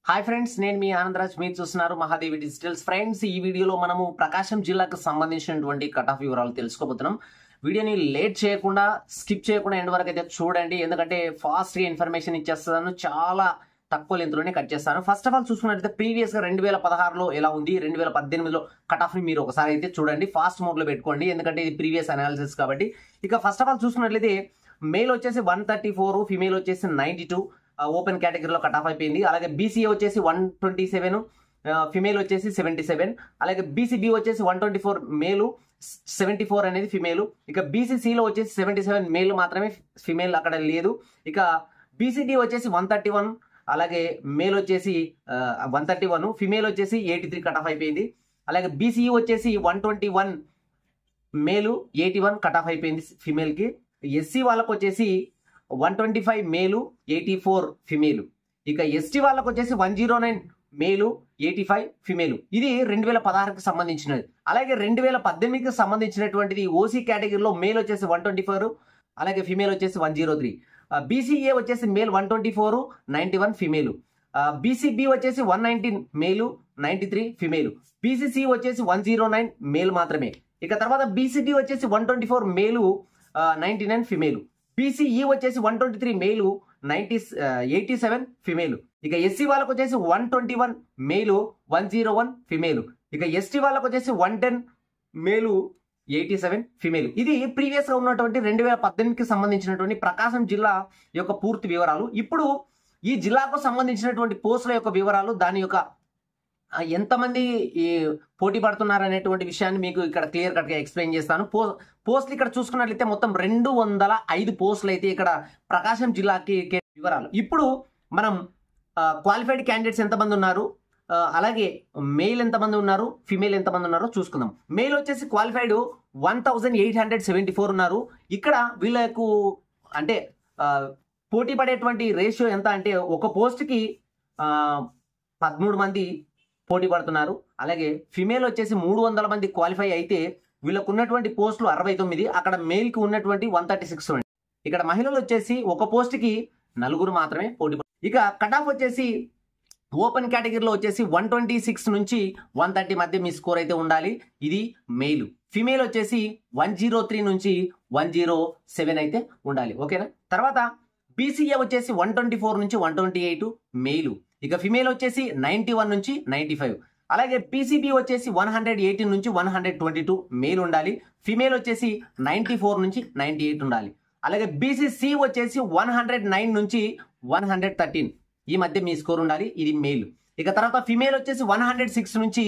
Hi friends, నేను మీ ఆనందరాజ్. మీరు చూస్తున్నారు మహాదేవి డిజిటల్స్. ఫ్రెండ్స్, ఈ వీడియోలో మనము ప్రకాశం జిల్లాకు సంబంధించినటువంటి కట్ ఆఫ్ వివరాలు తెలుసుకోబోతున్నాం. వీడియోని లేట్ చేయకుండా, స్కిప్ చేయకుండా ఎండ్ వరకు అయితే చూడండి, ఎందుకంటే ఫాస్ట్గా ఇన్ఫర్మేషన్ ఇచ్చేస్తాను. చాలా తక్కువ లెంత్లోనే కట్ చేస్తాను. ఫస్ట్ ఆఫ్ ఆల్ చూసుకున్నట్లయితే ప్రీవియస్గా 2016లో ఎలా ఉంది, 2018లో కట్ ఆఫ్ని మీరు ఒకసారి అయితే చూడండి. ఫాస్ట్ మోడ్లో పెట్టుకోండి, ఎందుకంటే ఇది ప్రీవియస్ అనాలిసిస్ కాబట్టి. ఇక ఫస్ట్ ఆఫ్ ఆల్ చూసుకున్నట్లయితే మేల్ వచ్చేసి 134, ఫిమేల్ వచ్చేసి 92 ఓపెన్ కేటగిరీలో కట్ ఆఫ్ అయిపోయింది. అలాగే బీసీఏ వచ్చేసి 127, ఫిమేల్ వచ్చేసి 77. అలాగే బీసీబీ వచ్చేసి 124 మేలు, 74 అనేది ఫిమేల్. ఇక బీసీసీలో వచ్చేసి 77 మేల్ మాత్రమే, ఫిమేల్ అక్కడ లేదు. ఇక బీసీడీ వచ్చేసి 131, అలాగే మేల్ వచ్చేసి 131, ఫిమేల్ వచ్చేసి 83 కట్ ఆఫ్ అయిపోయింది. అలాగే బీసీఈ వచ్చేసి 121 మేలు, 81 కట్ ఆఫ్ అయిపోయింది ఫిమేల్కి. ఎస్సీ వాళ్ళకు వచ్చేసి 125 మేలు, 84 ఫిమేలు. ఇక ఎస్టీ వాళ్ళకు వచ్చేసి 109 మేలు, 85 ఫిమేలు. ఇది 2016కి సంబంధించినది. అలాగే 2018కి సంబంధించినటువంటిది ఓసీ కేటగిరీలో మేల్ వచ్చేసి 124, అలాగే ఫిమేల్ వచ్చేసి 103. బీసీఏ వచ్చేసి మేల్ 124, 91 ఫిమేలు. బీసీబీ వచ్చేసి 119 మేలు, 93 ఫిమేలు. బీసీసీ వచ్చేసి 109 మేల్ మాత్రమే. ఇక తర్వాత బీసీడీ వచ్చేసి 124 మేలు, 99 ఫిమేలు. బీసీఈ వచ్చేసి 123 మేలు, 87 ఫిమేలు. ఇక ఎస్సీ వాళ్ళకు వచ్చేసి 121 మేలు, 101 ఫిమేలు. ఇక ఎస్టీ వాళ్ళకు వచ్చేసి 110 మేలు, 87 ఫిమేల్. ఇది ప్రీవియస్ గా ఉన్నటువంటి 2018కి సంబంధించినటువంటి ప్రకాశం జిల్లా యొక్క పూర్తి వివరాలు. ఇప్పుడు ఈ జిల్లాకు సంబంధించినటువంటి పోస్టుల యొక్క వివరాలు, దాని యొక్క ఎంతమంది పోటీ పడుతున్నారు అనేటువంటి విషయాన్ని మీకు ఇక్కడ క్లియర్ కట్ గా ఎక్స్ప్లెయిన్ చేస్తాను. పోస్టులు ఇక్కడ చూసుకున్నట్లయితే మొత్తం 205 పోస్టులు అయితే ఇక్కడ ప్రకాశం జిల్లాకి వివరాలు. ఇప్పుడు మనం క్వాలిఫైడ్ క్యాండిడేట్స్ ఎంతమంది ఉన్నారు, అలాగే మెయిల్ ఎంతమంది ఉన్నారు, ఫిమేల్ ఎంతమంది ఉన్నారో చూసుకుందాం. మెయిల్ వచ్చేసి క్వాలిఫైడ్ 1874 ఉన్నారు. ఇక్కడ వీళ్ళకు అంటే పోటీ పడేటువంటి రేషియో ఎంత అంటే, ఒక పోస్ట్కి 13 మంది పోటీ పడుతున్నారు. అలాగే ఫిమేల్ వచ్చేసి 300 మంది క్వాలిఫై అయితే వీళ్ళకు ఉన్నటువంటి పోస్టులు 69, అక్కడ మేల్కి ఉన్నటువంటి 136. ఇక్కడ మహిళలు వచ్చేసి ఒక పోస్ట్కి 4 మాత్రమే పోటీ. ఇక కట్ ఆఫ్ వచ్చేసి ఓపెన్ కేటగిరీలో వచ్చేసి 126 నుంచి 130 మధ్య మీ స్కోర్ అయితే ఉండాలి. ఇది మెయిల్. ఫిమేల్ వచ్చేసి 103 నుంచి 107 అయితే ఉండాలి. ఓకేనా. తర్వాత బీసీఏ వచ్చేసి 124 నుంచి 128 మెయిల్. ఇక ఫిమేల్ వచ్చేసి 91 నుంచి 95. అలాగే పీసీబీ వచ్చేసి 118 నుంచి 122 మెయిల్ ఉండాలి. ఫిమేల్ వచ్చేసి 94 నుంచి 98 ఉండాలి. అలాగే బీసీసీ వచ్చేసి 109 నుంచి 113 ఈ మధ్య మీ స్కోర్ ఉండాలి. ఇది మెయిల్. ఇక తర్వాత ఫిమేల్ వచ్చేసి 106 నుంచి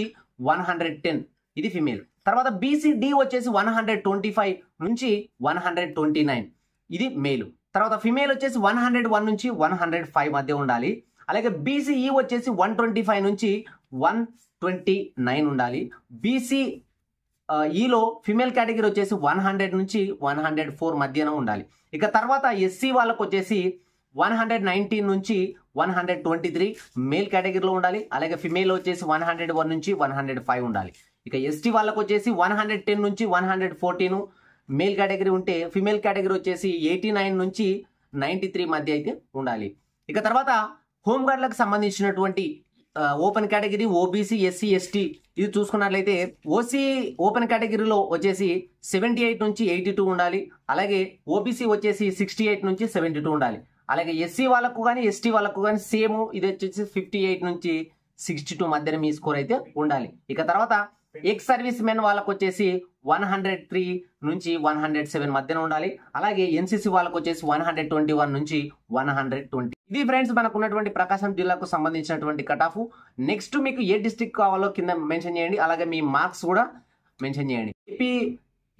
110 ఇది ఫిమేల్. తర్వాత బీసీడీ వచ్చేసి 125 నుంచి 129 ఇది మెయిల్. తర్వాత ఫిమేల్ వచ్చేసి 101 నుంచి 105 మధ్య ఉండాలి. అలాగే బీసీఈ వచ్చేసి 125 నుంచి 129 ఉండాలి. ఈలో ఫిమేల్ కేటగిరీ వచ్చేసి 100 నుంచి 104 మధ్యన ఉండాలి. ఇక తర్వాత ఎస్సీ వాళ్ళకు వచ్చేసి 119 నుంచి 123 మేల్ కేటగిరీలో ఉండాలి. అలాగే ఫిమేల్ వచ్చేసి 101 నుంచి 105 ఉండాలి. ఇక ఎస్టీ వాళ్ళకు వచ్చేసి 110 నుంచి 114 మేల్ కేటగిరీ ఉంటే, ఫిమేల్ కేటగిరీ వచ్చేసి 89 నుంచి 93 మధ్య అయితే ఉండాలి. ఇక తర్వాత హోంగార్డులకు సంబంధించినటువంటి open category OBC, SC, ST ఇది చూసుకున్నట్లయితే ఓసీ ఓపెన్ కేటగిరీలో వచ్చేసి 78 నుంచి 82 ఉండాలి. అలాగే ఓబీసీ వచ్చేసి 68 నుంచి 72 ఉండాలి. అలాగే ఎస్సీ వాళ్ళకు కానీ ఎస్టీ వాళ్ళకు కానీ సేమ్, ఇది వచ్చేసి 58 నుంచి 62 మధ్యన మీ స్కోర్ అయితే ఉండాలి. ఇక తర్వాత ఎక్స్ సర్వీస్ మెన్ వాళ్ళకు వచ్చేసి 103 నుంచి 107 మధ్యన ఉండాలి. అలాగే ఎన్సీసీ వాళ్ళకు వచ్చేసి 121 నుంచి 120. ఇది ఫ్రెండ్స్ మనకు ఉన్నటువంటి ప్రకాశం జిల్లాకు సంబంధించినటువంటి కట్ ఆఫ్. నెక్స్ట్ మీకు ఏ డిస్ట్రిక్ట్ కావాలో కింద మెన్షన్ చేయండి. అలాగే మీ మార్క్స్ కూడా మెన్షన్ చేయండి. ఏపీ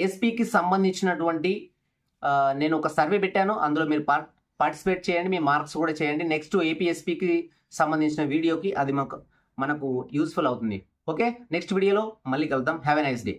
ఎస్పీకి సంబంధించినటువంటి నేను ఒక సర్వే పెట్టాను, అందులో మీరు పార్టిసిపేట్ చేయండి, మీ మార్క్స్ కూడా చేయండి. నెక్స్ట్ ఏపీ ఎస్పీకి సంబంధించిన వీడియోకి అది మనకు యూస్ఫుల్ అవుతుంది. ఓకే, నెక్స్ట్ వీడియోలో మళ్ళీ కలుద్దాం. Have a nice day.